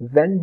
When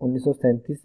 1937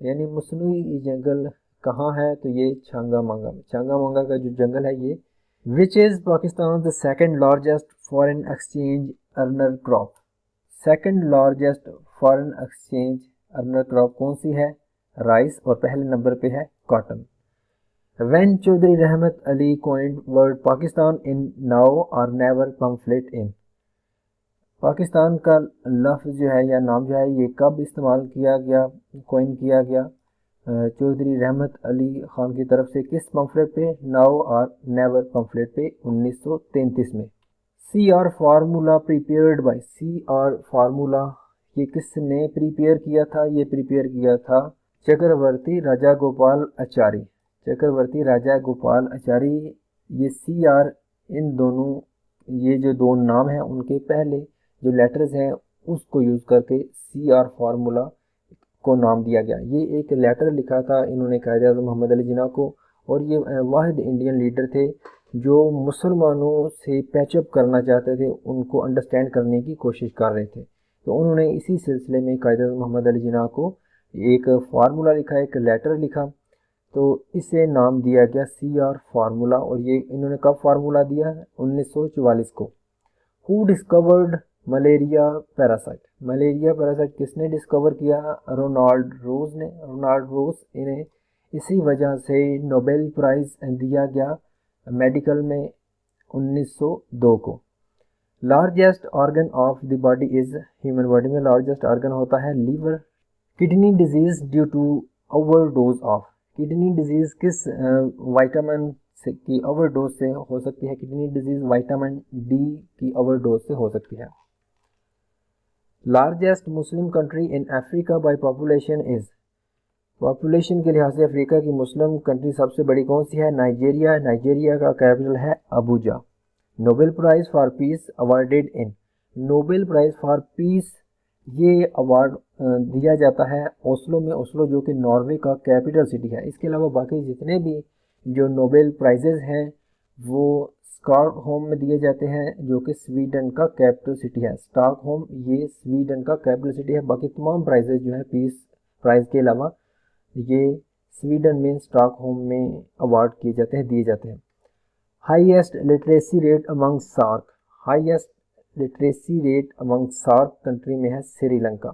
یعنی مصنوعی جنگل کہاں ہے؟ تو یہ چھانگا مانگا میں، چھانگا مانگا کا جو جنگل ہے یہ. Which is Pakistan the second largest foreign exchange earner crop. Second largest foreign exchange earner crop کون سی ہے؟ رائس، اور پہلے نمبر پہ ہے cotton. When Chaudhry Rahmat Ali coined word Pakistan in now or never pamphlet in. Pakistan کا لفظ جو ہے یا نام جو ہے یہ کب استعمال کیا گیا، کوائن کیا گیا؟ چودھری رحمت علی خان کی طرف سے. کس پمفلٹ پہ؟ ناؤ اور نیور پمفلٹ پہ 1933 میں. C R formula prepared by. C R formula یہ کس نے پریپیئر کیا تھا؟ یہ پریپیئر کیا تھا چکرورتی راجا گوپال اچاری. چکرورتی راجا گوپال اچاری. یہ سی آر، ان دونوں، یہ جو دو نام ہیں ان کے پہلے جو لیٹرز ہیں اس کو یوز کر کے سی آر فارمولا کو نام دیا گیا. یہ ایک لیٹر لکھا تھا انہوں نے قائد اعظم محمد علی جناح کو، اور یہ واحد انڈین لیڈر تھے جو مسلمانوں سے پیچ اپ کرنا چاہتے تھے، ان کو انڈرسٹینڈ کرنے کی کوشش کر رہے تھے. تو انہوں نے اسی سلسلے میں قائد اعظم محمد علی جناح کو ایک فارمولا لکھا، ایک لیٹر لکھا، تو اسے نام دیا گیا سی آر فارمولا. اور یہ انہوں نے کب فارمولا دیا؟ 1944 کو. Who discovered malaria parasite. Malaria parasite کس نے ڈسکور کیا؟ رونالڈ روز نے. Ronald Ross. انہیں اسی وجہ سے نوبل پرائز دیا گیا میڈیکل میں 1902 کو. Largest organ of the body is. Human body میں لارجسٹ آرگن ہوتا ہے liver. Kidney disease due to overdose of. Kidney disease کس وائٹامن کی اوور ڈوز سے ہو سکتی ہے؟ کڈنی ڈیزیز وائٹامن ڈی کی اوور ڈوز سے ہو سکتی ہے. Largest Muslim country in Africa by population is. Population کے لحاظ سے افریقہ کی مسلم کنٹری سب سے بڑی کون سی ہے؟ نائجیریا. نائجیریا کا کیپٹل ہے Abuja. Nobel prize for peace awarded in. Nobel prize for peace یہ ایوارڈ دیا جاتا ہے اوسلو میں. اوسلو جو کہ ناروے کا کیپٹل سٹی ہے. اس کے علاوہ باقی جتنے بھی جو نوبل پرائزز ہیں وہ اسٹاک ہوم میں دیے جاتے ہیں جو کہ سویڈن کا کیپٹل سٹی ہے. اسٹاک ہوم یہ سویڈن کا کیپٹل سٹی ہے. باقی تمام پرائزز جو ہے پیس پرائز کے علاوہ یہ سویڈن میں اسٹاک ہوم میں ایوارڈ کیے جاتے ہیں، دیے جاتے ہیں. Highest literacy rate among SAARC. Highest literacy rate among SAARC country میں ہے Sri Lanka.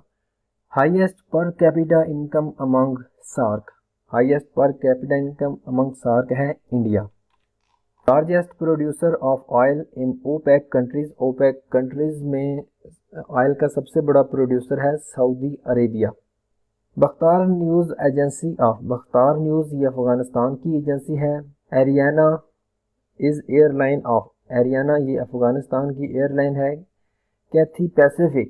Highest per capita income among SAARC. Highest per capita income among SAARC ہے India. Largest producer of oil in OPEC countries. OPEC countries میں oil کا سب سے بڑا producer ہے Saudi Arabia. Bakhtar news agency of. Bakhtar news یہ افغانستان کی ایجنسی ہے. Ariana is airline of. Ariana یہ افغانستان کی ایئر لائن ہے. کیتھی پیسیفک.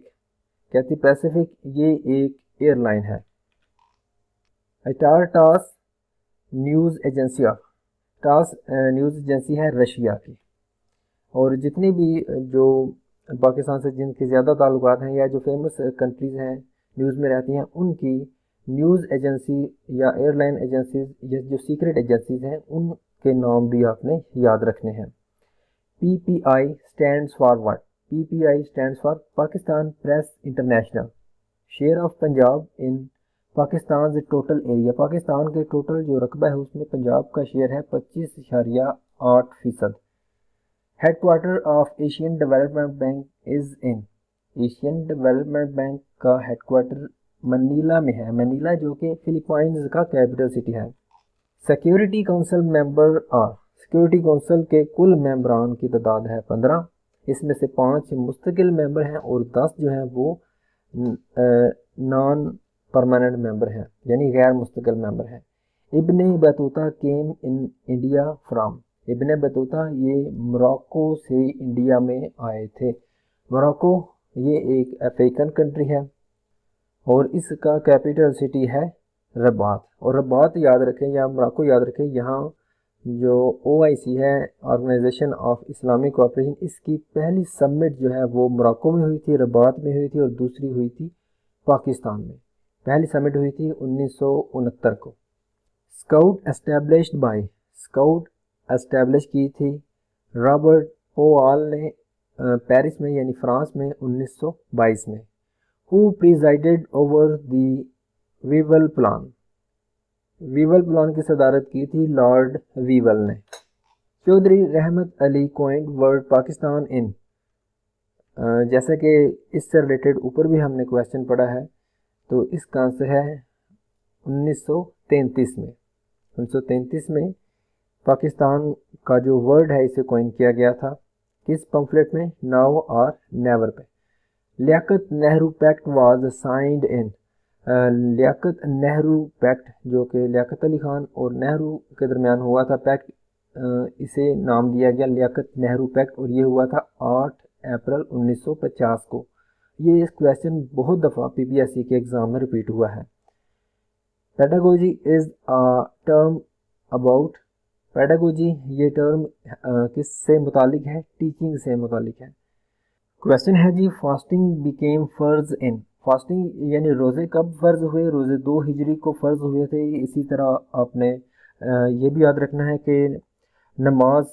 کیتھی پیسیفک یہ ایک ایئر لائن ہے. Toss news agency of. Toss news agency ہے رشیا کی. اور جتنی بھی جو پاکستان سے جن کے زیادہ تعلقات ہیں یا جو فیمس کنٹریز ہیں نیوز میں رہتی ہیں ان کی نیوز ایجنسی یا ایئر لائن ایجنسیز یا جو سیکرٹ ایجنسیز ہیں ان کے نام بھی آپ نے یاد رکھنے ہیں. P P I stands for what? P P I stands for Pakistan press international. Share of Punjab in Pakistan total area. Pakistan کے ٹوٹل جو رقبہ ہے اس میں پنجاب کا شیئر ہے 25.8%. Headquarter of Asian development bank is in. Asian development bank کا headquarter Manila میں ہے. منیلا جو کہ فلپائنز کا کیپٹل سٹی ہے. Security council member are. Security council کے کل ممبران کی تعداد ہے 15. اس میں سے 5 مستقل ممبر ہیں اور 10 جو ہیں وہ نان پرماننٹ ممبر ہیں یعنی غیر مستقل ممبر ہیں. ابن Battuta came in India from. ابن بطوطہ یہ موراکو سے انڈیا میں آئے تھے. موراکو یہ ایک افریقن کنٹری ہے اور اس کا کیپٹل سٹی ہے رباط. اور رباط یاد رکھیں یا موراکو یاد رکھیں، یہاں جو OIC ہے آرگنائزیشن آف اسلامک کوآپریشن، اس کی پہلی سمٹ جو ہے وہ موراکو میں ہوئی تھی، رباط میں ہوئی تھی، اور دوسری ہوئی تھی پاکستان میں. پہلی سمٹ ہوئی تھی 1969 کو. Scout established by. Scout establish کی تھی رابرٹ پوال نے پیرس میں یعنی فرانس میں 1922 میں. ہو پریزائڈڈ اوور دی ویول پلان. ویول پلان کی صدارت کی تھی لارڈ ویول نے. چودھری رحمت علی کوائنڈ ورڈ پاکستان ان. جیسا کہ اس سے ریلیٹڈ اوپر بھی ہم نے کویسچن پڑھا ہے، تو اس کا آنسر ہے 1933 میں. 1933 میں پاکستان کا جو ورڈ ہے اسے کوائن کیا گیا تھا. کس پمفلٹ میں؟ ناؤ اور نیور پہ. Liaquat Nehru pact was signed in. Liaquat Nehru pact جو کہ لیاقت علی خان اور نہرو کے درمیان ہوا تھا پیکٹ، اسے نام دیا گیا لیاقت نہرو پیکٹ، اور یہ ہوا تھا 8 اپریل 1950 کو. یہ کویسچن بہت دفعہ PPSC کے ایگزام میں ریپیٹ ہوا ہے. Pedagogy is term about. Pedagogy یہ ٹرم کس سے متعلق ہے؟ ٹیچنگ سے متعلق ہے. کویسچن ہے جی فاسٹنگ بیکیم فرض ان. فاسٹنگ یعنی روزے کب فرض ہوئے؟ روزے 2 ہجری کو فرض ہوئے تھے. اسی طرح آپ نے یہ بھی یاد رکھنا ہے کہ نماز،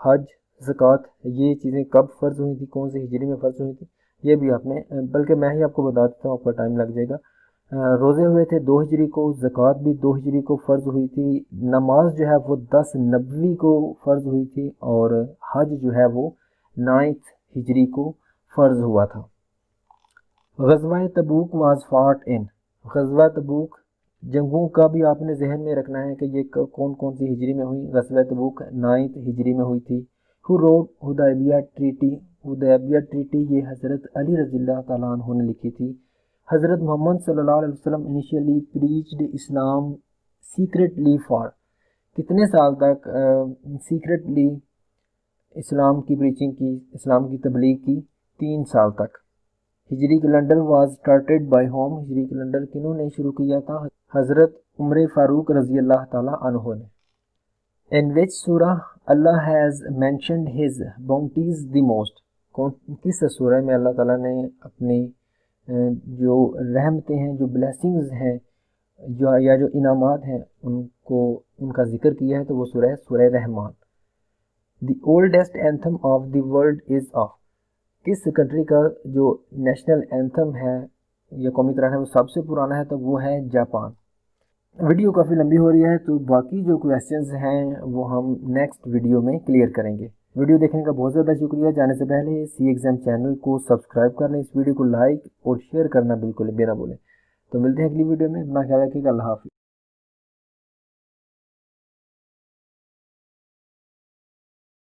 حج، زکوٰۃ یہ چیزیں کب فرض ہوئی تھی، کون سی ہجری میں فرض ہوئی تھی، یہ بھی آپ نے، بلکہ میں ہی آپ کو بتا دیتا ہوں، آپ کا ٹائم لگ جائے گا. روزے ہوئے تھے 2 ہجری کو، زکوٰۃ بھی 2 ہجری کو فرض ہوئی تھی، نماز جو ہے وہ 10 نبوی کو فرض ہوئی تھی، اور حج جو ہے وہ 9 ہجری کو فرض ہوا تھا. غزوہ تبوک واز فاٹ ان. غزوہ تبوک جنگوں کا بھی آپ نے ذہن میں رکھنا ہے کہ یہ کون کون سی ہجری میں ہوئی. غزوہ تبوک 9 ہجری میں ہوئی تھی. ہو روڈ حدیبیہ ٹریٹی. حدیبیہ ٹریٹی یہ حضرت علی رضی اللہ تعالیٰ عنہ نے لکھی تھی. حضرت محمد صلی اللہ علیہ وسلم initially preached Islam secretly for. کتنے سال تک سیکریٹلی اسلام کی پریچنگ کی، اسلام کی تبلیغ کی؟ 3 سال تک. ہجری calendar was started by whom. ہجری کیلنڈر کنہوں نے شروع کیا تھا؟ حضرت عمر فاروق رضی اللہ تعالیٰ عنہ نے. In which surah Allah has mentioned his bounties the most. کس سورہ میں اللہ تعالیٰ نے اپنی جو رحمتیں ہیں، جو بلیسنگز ہیں، یا جو انعامات ہیں، ان کا ذکر کیا ہے؟ تو وہ سورہ Rahman. The oldest anthem of the world is of. کس کنٹری کا جو نیشنل اینتھم ہے یا قومی ترانہ ہے وہ سب سے پرانا ہے؟ تو وہ ہے جاپان. ویڈیو کافی لمبی ہو رہی ہے، تو باقی جو کویسچنز ہیں وہ ہم نیکسٹ ویڈیو میں کلیئر کریں گے. ویڈیو دیکھنے کا بہت زیادہ شکریہ. جانے سے پہلے سی ایگزام چینل کو سبسکرائب کر لیں، اس ویڈیو کو لائک اور شیئر کرنا بالکل بھی نہ بھولیں. تو ملتے ہیں اگلی ویڈیو میں. اپنا خیال رکھیے گا. اللہ حافظ.